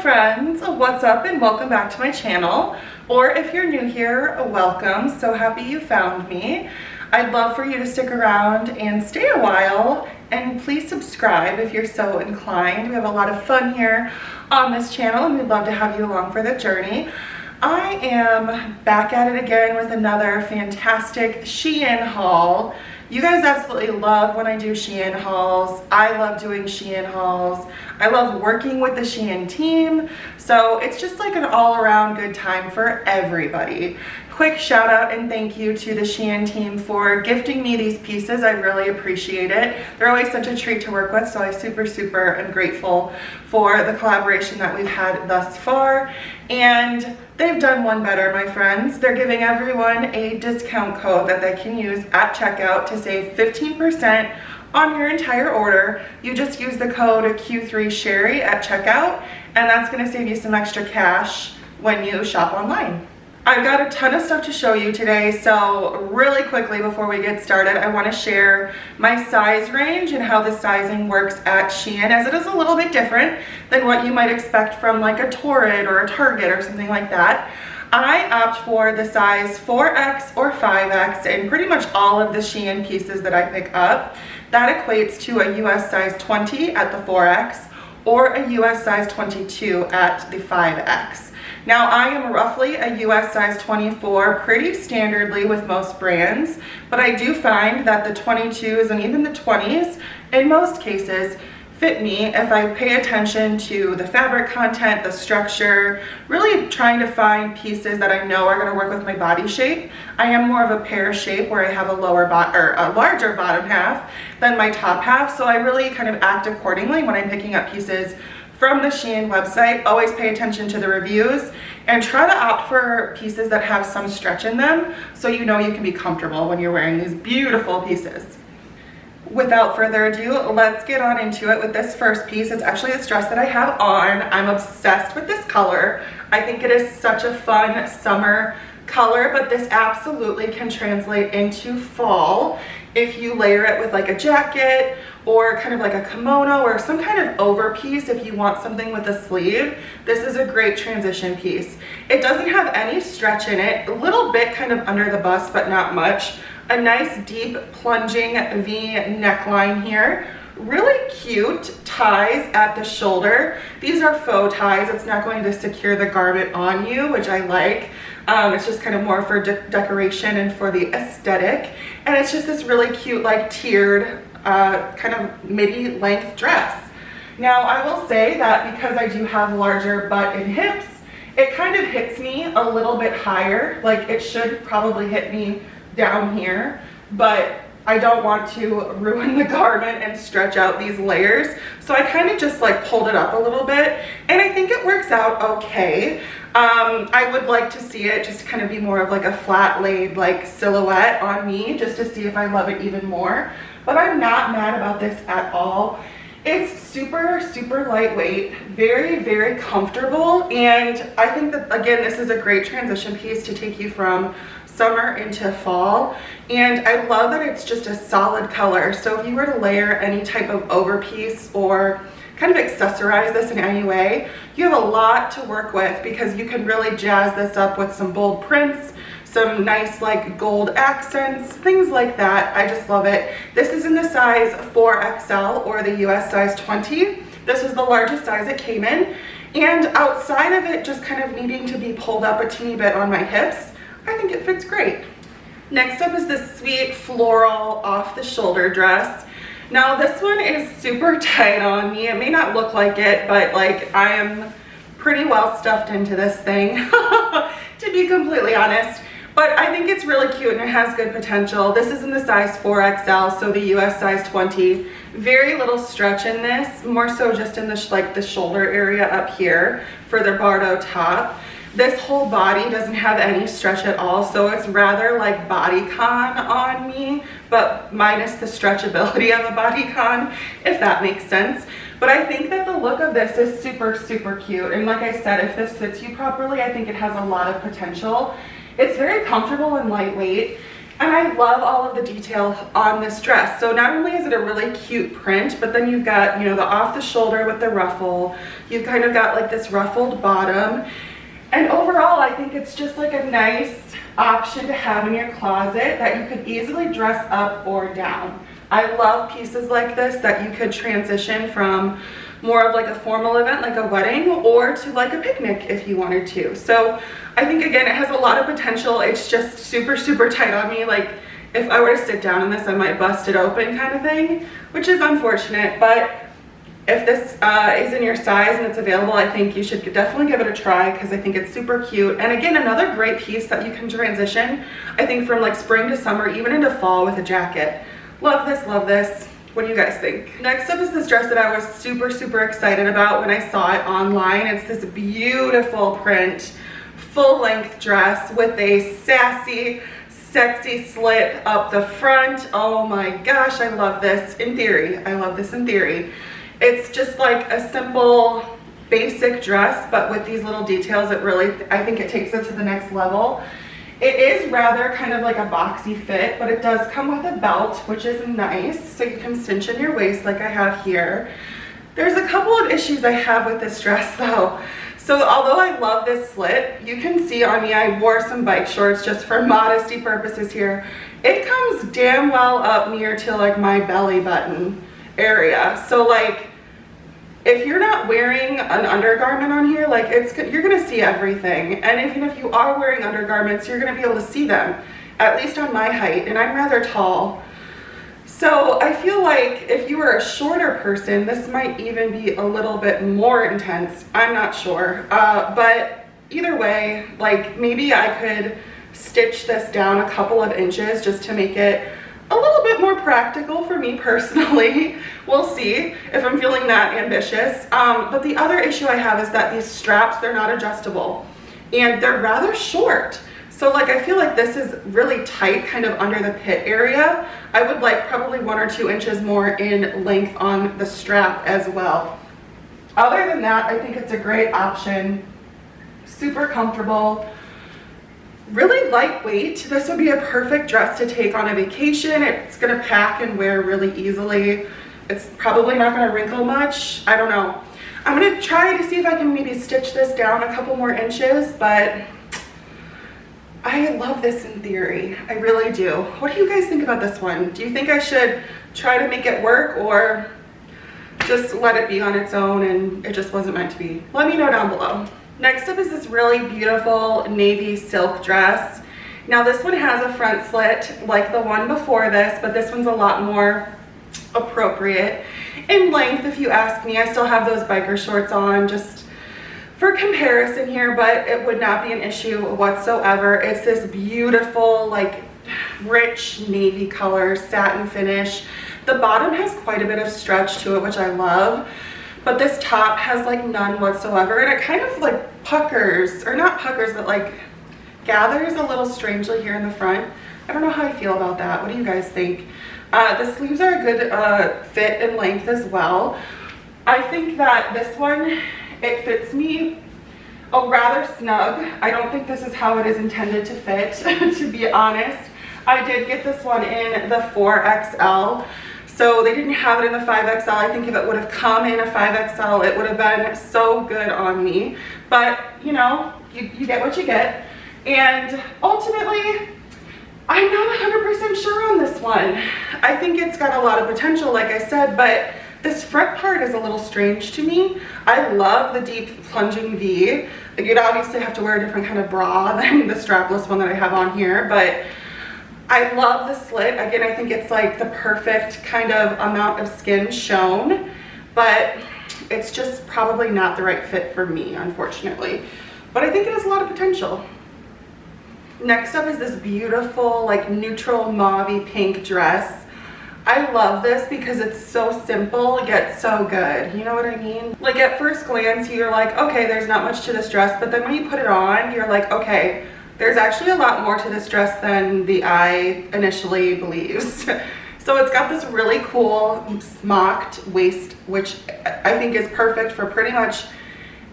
friends, what's up and welcome back to my channel. Or if you're new here, welcome. So happy you found me. I'd love for you to stick around and stay a while, and please subscribe if you're so inclined. We have a lot of fun here on this channel and we'd love to have you along for the journey. I am back at it again with another fantastic Shein haul. You guys absolutely love when I do Shein hauls. I love doing Shein hauls. I love working with the Shein team. So it's just like an all-around good time for everybody. Quick shout out and thank you to the Shein team for gifting me these pieces. I really appreciate it. They're always such a treat to work with, so I super am grateful for the collaboration that we've had thus far. And they've done one better, my friends. They're giving everyone a discount code that they can use at checkout to save 15% on your entire order. You just use the code Q3Sherry at checkout, and that's gonna save you some extra cash when you shop online. I've got a ton of stuff to show you today, so really quickly before we get started, I want to share my size range and how the sizing works at Shein, as it is a little bit different than what you might expect from like a Torrid or a Target or something like that. I opt for the size 4X or 5X in pretty much all of the Shein pieces that I pick up. That equates to a US size 20 at the 4X or a US size 22 at the 5X. Now I am roughly a US size 24 pretty standardly with most brands, but I do find that the 22s and even the 20s in most cases fit me if I pay attention to the fabric content, the structure, really trying to find pieces that I know are going to work with my body shape. I am more of a pear shape where I have a larger bottom half than my top half, so I really kind of act accordingly when I'm picking up pieces from the Shein website. Always pay attention to the reviews and try to opt for pieces that have some stretch in them so you know you can be comfortable when you're wearing these beautiful pieces. Without further ado, let's get on into it with this first piece. It's actually this dress that I have on. I'm obsessed with this color. I think it is such a fun summer color, but this absolutely can translate into fall if you layer it with like a jacket or kind of like a kimono or some kind of over piece. If you want something with a sleeve, this is a great transition piece. It doesn't have any stretch in it, a little bit kind of under the bust, but not much. A nice deep plunging V neckline here. Really cute ties at the shoulder. These are faux ties. It's not going to secure the garment on you, which I like. It's just kind of more for decoration and for the aesthetic. And it's just this really cute, like tiered kind of midi length dress. Now I will say that because I do have larger butt and hips, it kind of hits me a little bit higher. Like it should probably hit me down here, but I don't want to ruin the garment and stretch out these layers. So I kind of just like pulled it up a little bit, and I think it works out okay. I would like to see it just kind of be more of like a flat laid like silhouette on me, just to see if I love it even more. But I'm not mad about this at all. It's super lightweight, very comfortable, and I think that again this is a great transition piece to take you from summer into fall. And I love that it's just a solid color, so if you were to layer any type of overpiece or kind of accessorize this in any way, you have a lot to work with because you can really jazz this up with some bold prints, some nice like gold accents, things like that. I just love it. This is in the size 4XL or the US size 20. This is the largest size it came in, and outside of it just kind of needing to be pulled up a teeny bit on my hips, I think it fits great. Next up is this sweet floral off the shoulder dress. Now this one is super tight on me. It may not look like it, but like I am pretty well stuffed into this thing to be completely honest. But I think it's really cute and it has good potential. This is in the size 4XL, so the US size 20. Very little stretch in this, more so just in the like the shoulder area up here for the Bardo top. This whole body doesn't have any stretch at all, so it's rather like bodycon on me, but minus the stretchability of a bodycon, if that makes sense. But I think that the look of this is super cute, and like I said, if this fits you properly, I think it has a lot of potential. It's very comfortable and lightweight, And I love all of the detail on this dress. So not only is it a really cute print, but then you've got, you know, the off the shoulder with the ruffle. You've kind of got like this ruffled bottom. And overall, I think it's just like a nice option to have in your closet that you could easily dress up or down. I love pieces like this that you could transition from more of like a formal event like a wedding or to like a picnic if you wanted to. So I think again it has a lot of potential. It's just super tight on me. Like if I were to sit down in this I might bust it open kind of thing, which is unfortunate, but if this is in your size and it's available, I think you should definitely give it a try because I think it's super cute. And again, another great piece that you can transition, I think, from like spring to summer, even into fall with a jacket. Love this, love this. What do you guys think? Next up is this dress that I was super excited about when I saw it online. It's this beautiful print, full-length dress with a sassy, sexy slit up the front. Oh my gosh, I love this in theory. I love this in theory. It's just like a simple, basic dress, but with these little details, it really, I think it takes it to the next level. It is rather kind of like a boxy fit, but it does come with a belt, which is nice, so you can cinch in your waist like I have here. There's a couple of issues I have with this dress though. So although I love this slit, you can see on me I wore some bike shorts just for modesty purposes here. It comes damn well up near to like my belly button area. So like if you're not wearing an undergarment on here, like you're gonna see everything. And even if you are wearing undergarments, you're gonna be able to see them, at least on my height, and I'm rather tall. So I feel like if you were a shorter person, this might even be a little bit more intense. I'm not sure, but either way, like maybe I could stitch this down a couple of inches just to make it a little bit more practical for me personally. We'll see if I'm feeling that ambitious. But the other issue I have is that these straps, they're not adjustable and they're rather short. So like I feel like this is really tight kind of under the pit area. I would like probably 1 or 2 inches more in length on the strap as well. Other than that, I think it's a great option. Super comfortable. Really lightweight. This would be a perfect dress to take on a vacation. It's gonna pack and wear really easily. It's probably not gonna wrinkle much. I don't know. I'm gonna try to see if I can maybe stitch this down a couple more inches, but I love this in theory. I really do. What do you guys think about this one? Do you think I should try to make it work or just let it be on its own and it just wasn't meant to be? Let me know down below. Next up is this really beautiful navy silk dress. Now this one has a front slit like the one before this, but this one's a lot more appropriate in length if you ask me. I still have those biker shorts on just for comparison here, but it would not be an issue whatsoever. It's this beautiful, like rich navy color, satin finish. The bottom has quite a bit of stretch to it, which I love. But this top has like none whatsoever, and it kind of like puckers, or not puckers, but like gathers a little strangely here in the front. I don't know how I feel about that. What do you guys think? The sleeves are a good fit and length as well. I think that this one, it fits me rather snug. I don't think this is how it is intended to fit, to be honest. I did get this one in the 4XL. So they didn't have it in the 5XL. I think if it would have come in a 5XL, it would have been so good on me. But, you know, you get what you get. And ultimately, I'm not 100% sure on this one. I think it's got a lot of potential, like I said, but this front part is a little strange to me. I love the deep plunging V. You'd obviously have to wear a different kind of bra than the strapless one that I have on here, but I love the slit. Again, I think it's like the perfect kind of amount of skin shown, but it's just probably not the right fit for me, unfortunately. But I think it has a lot of potential. Next up is this beautiful, like neutral mauve pink dress. I love this because it's so simple yet so good. You know what I mean? Like at first glance, you're like, okay, there's not much to this dress, but then when you put it on, you're like, okay, there's actually a lot more to this dress than the eye initially believes. So it's got this really cool smocked waist, which I think is perfect for pretty much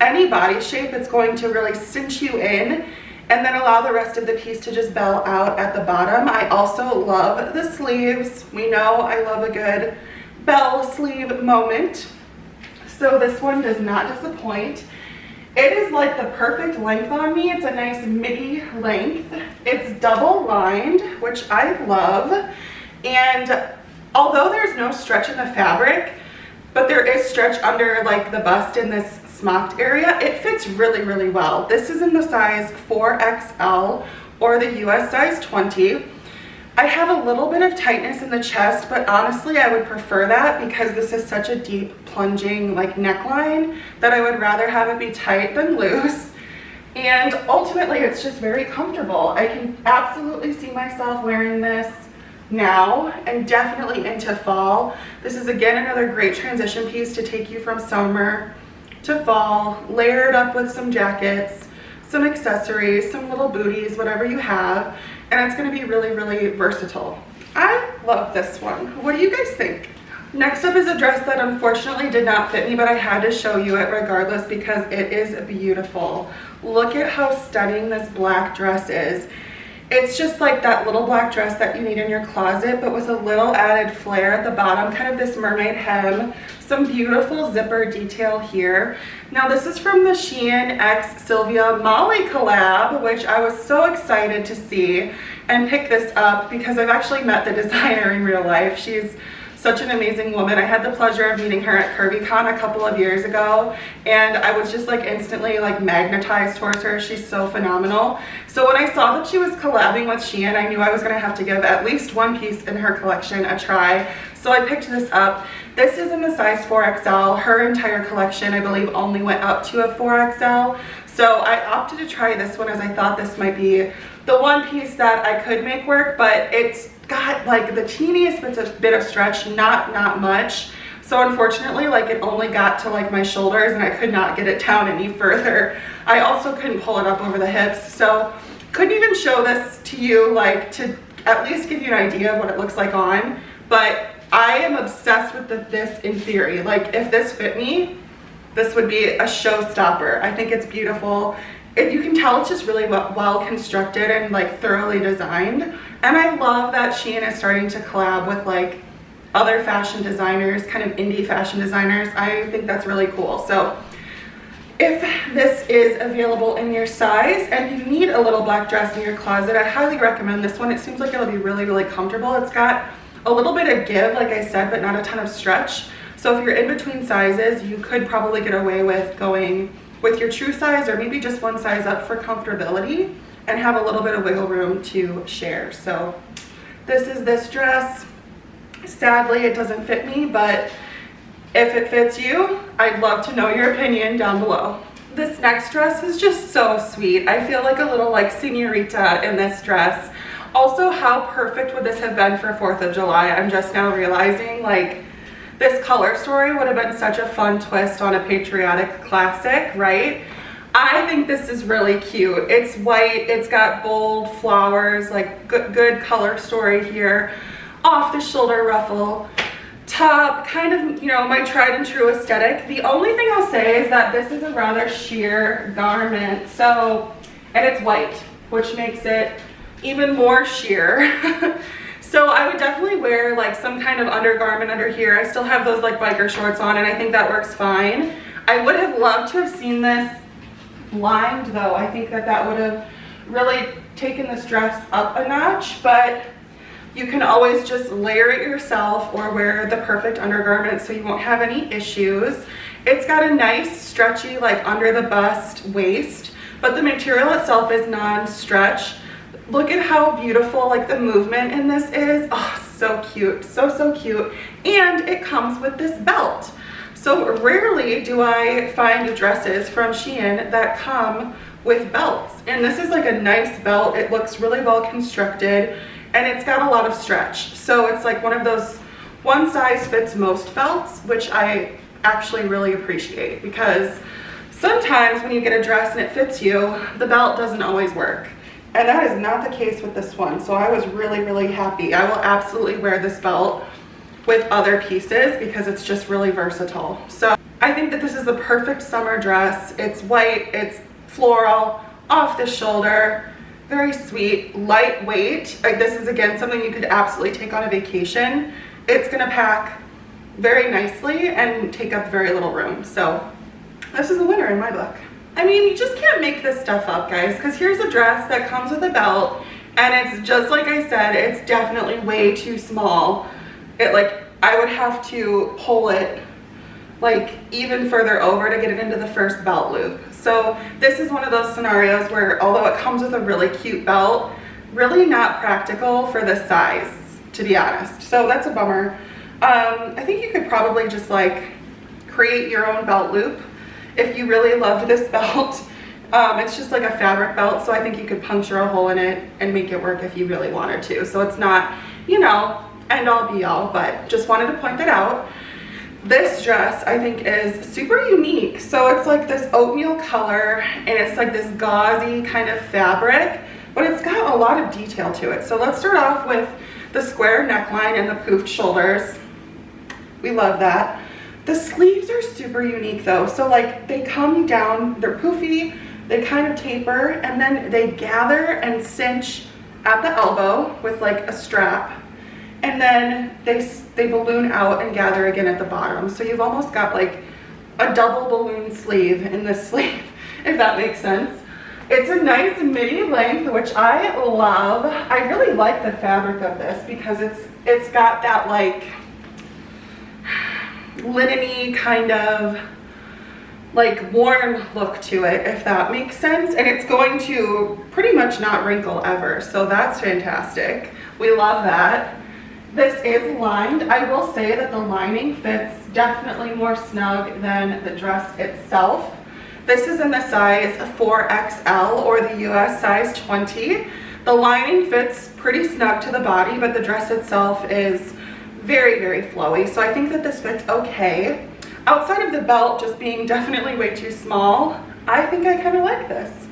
any body shape. It's going to really cinch you in and then allow the rest of the piece to just bell out at the bottom. I also love the sleeves. We know I love a good bell sleeve moment. So this one does not disappoint. It is like the perfect length on me. It's a nice midi length. It's double lined, which I love. And although there's no stretch in the fabric, but there is stretch under like the bust in this smocked area, it fits really, really well. This is in the size 4XL or the US size 20. I have a little bit of tightness in the chest, but honestly I would prefer that because this is such a deep plunging like neckline that I would rather have it be tight than loose. And ultimately it's just very comfortable. I can absolutely see myself wearing this now and definitely into fall. This is again another great transition piece to take you from summer to fall, layered up with some jackets, some accessories, some little booties, whatever you have, and it's going to be really, really versatile. I love this one. What do you guys think? Next up is a dress that unfortunately did not fit me, but I had to show you it regardless because it is beautiful. Look at how stunning this black dress is. It's just like that little black dress that you need in your closet, but with a little added flair at the bottom, kind of this mermaid hem, some beautiful zipper detail here. Now this is from the Shein x Sylvia Molly collab, which I was so excited to see and pick this up because I've actually met the designer in real life. She's such an amazing woman. I had the pleasure of meeting her at CurvyCon a couple of years ago, and I was just like instantly like magnetized towards her. She's so phenomenal. So when I saw that she was collabing with Shein, I knew I was gonna have to give at least one piece in her collection a try. So I picked this up. This is in the size 4XL. Her entire collection, I believe, only went up to a 4XL. So I opted to try this one as I thought this might be the one piece that I could make work, but it's got like the teeniest bit of stretch, not much. So unfortunately, like it only got to like my shoulders and I could not get it down any further. I also couldn't pull it up over the hips, so couldn't even show this to you, like to at least give you an idea of what it looks like on. But I am obsessed with this in theory. Like if this fit me, this would be a showstopper. I think it's beautiful. You can tell it's just really well constructed and like thoroughly designed. And I love that Shein is starting to collab with like other fashion designers, kind of indie fashion designers. I think that's really cool. So if this is available in your size and you need a little black dress in your closet, I highly recommend this one. It seems like it'll be really, really comfortable. It's got a little bit of give, like I said, but not a ton of stretch. So if you're in between sizes, you could probably get away with going with your true size or maybe just one size up for comfortability and have a little bit of wiggle room to share. So this is this dress. Sadly, it doesn't fit me, but if it fits you, I'd love to know your opinion down below. This next dress is just so sweet. I feel like a little like señorita in this dress. Also, how perfect would this have been for 4th of July? I'm just now realizing like this color story would have been such a fun twist on a patriotic classic, right? I think this is really cute. It's white, it's got bold flowers, like good color story here. Off the shoulder ruffle, top, kind of, you know, my tried and true aesthetic. The only thing I'll say is that this is a rather sheer garment, so, and it's white, which makes it even more sheer. So I would definitely wear like some kind of undergarment under here. I still have those like biker shorts on and I think that works fine. I would have loved to have seen this lined though. I think that would have really taken this dress up a notch, but you can always just layer it yourself or wear the perfect undergarment so you won't have any issues. It's got a nice stretchy like under the bust waist, but the material itself is non-stretch. Look at how beautiful like the movement in this is. Oh, so cute, so cute. And it comes with this belt. So rarely do I find dresses from Shein that come with belts. And this is like a nice belt. It looks really well constructed and it's got a lot of stretch. So it's like one of those one size fits most belts, which I actually really appreciate because sometimes when you get a dress and it fits you, the belt doesn't always work. And that is not the case with this one. So I was really happy. I will absolutely wear this belt with other pieces because it's just really versatile. So I think that this is the perfect summer dress. It's white, it's floral, off the shoulder, very sweet, lightweight. Like this is again something you could absolutely take on a vacation. It's gonna pack very nicely and take up very little room. So this is a winner in my book. I mean, you just can't make this stuff up, guys, because here's a dress that comes with a belt, and it's just like I said, it's definitely way too small. It like, I would have to pull it like even further over to get it into the first belt loop. So this is one of those scenarios where although it comes with a really cute belt, really not practical for this size, to be honest. So that's a bummer. I think you could probably just like create your own belt loop if you really loved this belt. It's just like a fabric belt, so I think you could puncture a hole in it and make it work if you really wanted to. So it's not, you know, end all be all, but just wanted to point that out. This dress I think is super unique. So it's like this oatmeal color and it's like this gauzy kind of fabric, but it's got a lot of detail to it. So let's start off with the square neckline and the poofed shoulders. We love that. The sleeves are super unique though. So like they come down, they're poofy, they kind of taper, and then they gather and cinch at the elbow with like a strap. And then they balloon out and gather again at the bottom. So you've almost got like a double balloon sleeve in this sleeve, if that makes sense. It's a nice midi length, which I love. I really like the fabric of this because it's got that like linen-y kind of like warm look to it, if that makes sense. And it's going to pretty much not wrinkle ever. So that's fantastic. We love that. This is lined. I will say that the lining fits definitely more snug than the dress itself. This is in the size 4XL or the US size 20. The lining fits pretty snug to the body, but the dress itself is very, very flowy. So I think that this fits okay. Outside of the belt just being definitely way too small, I think I kind of like this.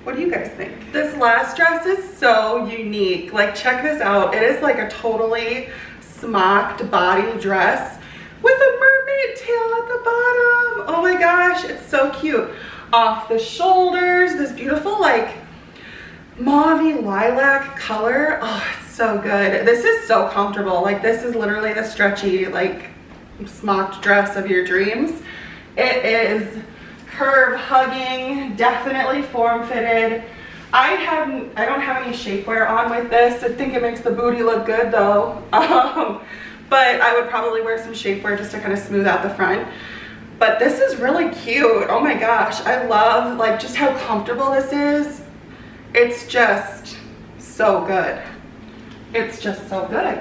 What do you guys think? This last dress is so unique. Like, check this out. It is like a totally smocked body dress with a mermaid tail at the bottom. Oh my gosh, it's so cute. Off the shoulders, this beautiful like mauve lilac color. Oh, it's so good. This is so comfortable. Like, this is literally the stretchy like smocked dress of your dreams. It is curve hugging, definitely form fitted. I don't have any shapewear on with this. I think it makes the booty look good though. But I would probably wear some shapewear just to kind of smooth out the front. But this is really cute. Oh my gosh, I love like just how comfortable this is. It's just so good. It's just so good.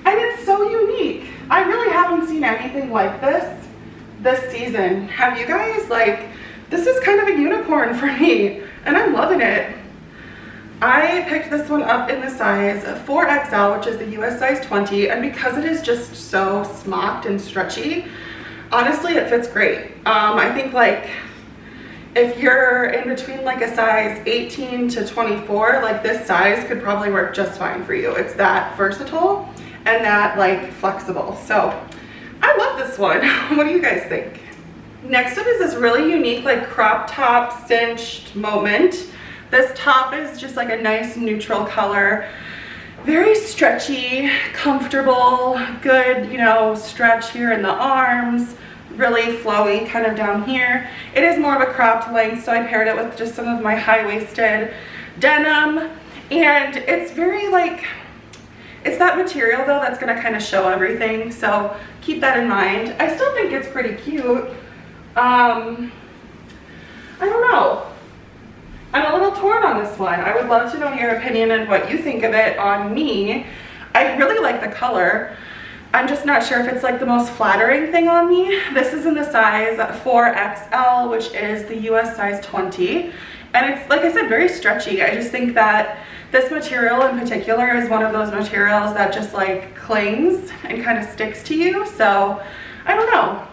And it's so unique. I really haven't seen anything like this season. Have you guys? Like, this is kind of a unicorn for me and I'm loving it. I picked this one up in the size 4XL, which is the US size 20, and because it is just so smocked and stretchy, honestly, it fits great. I think like if you're in between like a size 18 to 24, like this size could probably work just fine for you. It's that versatile and that like flexible. So I love this one. What do you guys think? Next up is this really unique like crop top cinched moment. This top is just like a nice neutral color, very stretchy, comfortable, good, you know, stretch here in the arms, really flowy kind of down here. It is more of a cropped length, so I paired it with just some of my high-waisted denim, and it's very like, it's that material though that's gonna kind of show everything, so keep that in mind. I still think it's pretty cute. I don't know. I'm a little torn on this one. I would love to know your opinion and what you think of it on me. I really like the color. I'm just not sure if it's like the most flattering thing on me. This is in the size 4XL, which is the US size 20. And it's, like I said, very stretchy. I just think that this material in particular is one of those materials that just like clings and kind of sticks to you. So I don't know.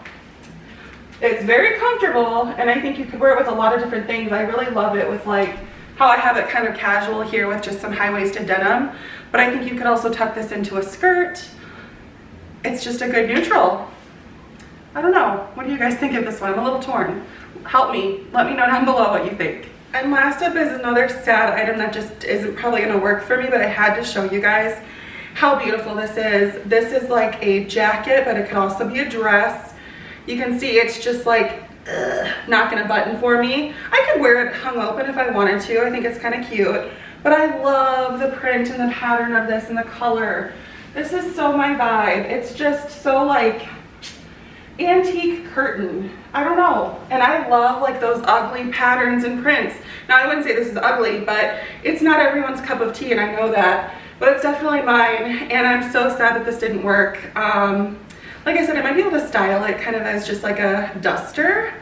It's very comfortable, and I think you could wear it with a lot of different things. I really love it with like how I have it kind of casual here with just some high-waisted denim, but I think you could also tuck this into a skirt. It's just a good neutral. I don't know. What do you guys think of this one? I'm a little torn. Help me. Let me know down below what you think. And last up is another sad item that just isn't probably gonna work for me, but I had to show you guys how beautiful this is. This is like a jacket, but it could also be a dress. You can see it's just like, not gonna button for me. I could wear it hung open if I wanted to. I think it's kind of cute, but I love the print and the pattern of this and the color. This is so my vibe. It's just so like antique curtain. I don't know. And I love like those ugly patterns and prints. Now I wouldn't say this is ugly, but it's not everyone's cup of tea, and I know that, but it's definitely mine. And I'm so sad that this didn't work. Like I said, I might be able to style it kind of as just like a duster,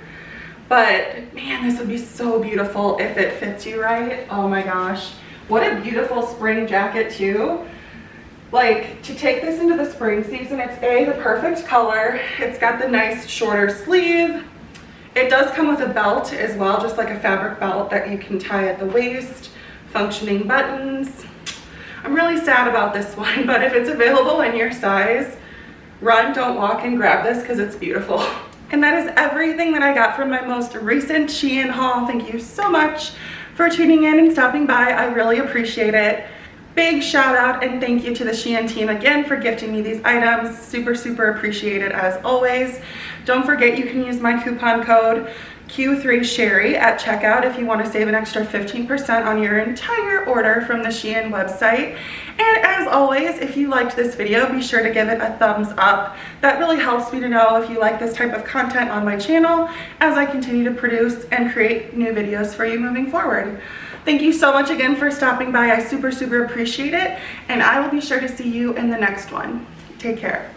but man, this would be so beautiful if it fits you right. Oh my gosh. What a beautiful spring jacket too. Like, to take this into the spring season, it's the perfect color. It's got the nice shorter sleeve. It does come with a belt as well, just like a fabric belt that you can tie at the waist, functioning buttons. I'm really sad about this one, but if it's available in your size, run, don't walk, and grab this because it's beautiful. And that is everything that I got from my most recent Shein haul. Thank you so much for tuning in and stopping by. I really appreciate it. Big shout out and thank you to the Shein team again for gifting me these items. Super, super appreciated as always. Don't forget you can use my coupon code Q3Sherry at checkout if you want to save an extra 15% on your entire order from the Shein website. And as always, if you liked this video, be sure to give it a thumbs up. That really helps me to know if you like this type of content on my channel as I continue to produce and create new videos for you moving forward. Thank you so much again for stopping by. I super, super appreciate it. And I will be sure to see you in the next one. Take care.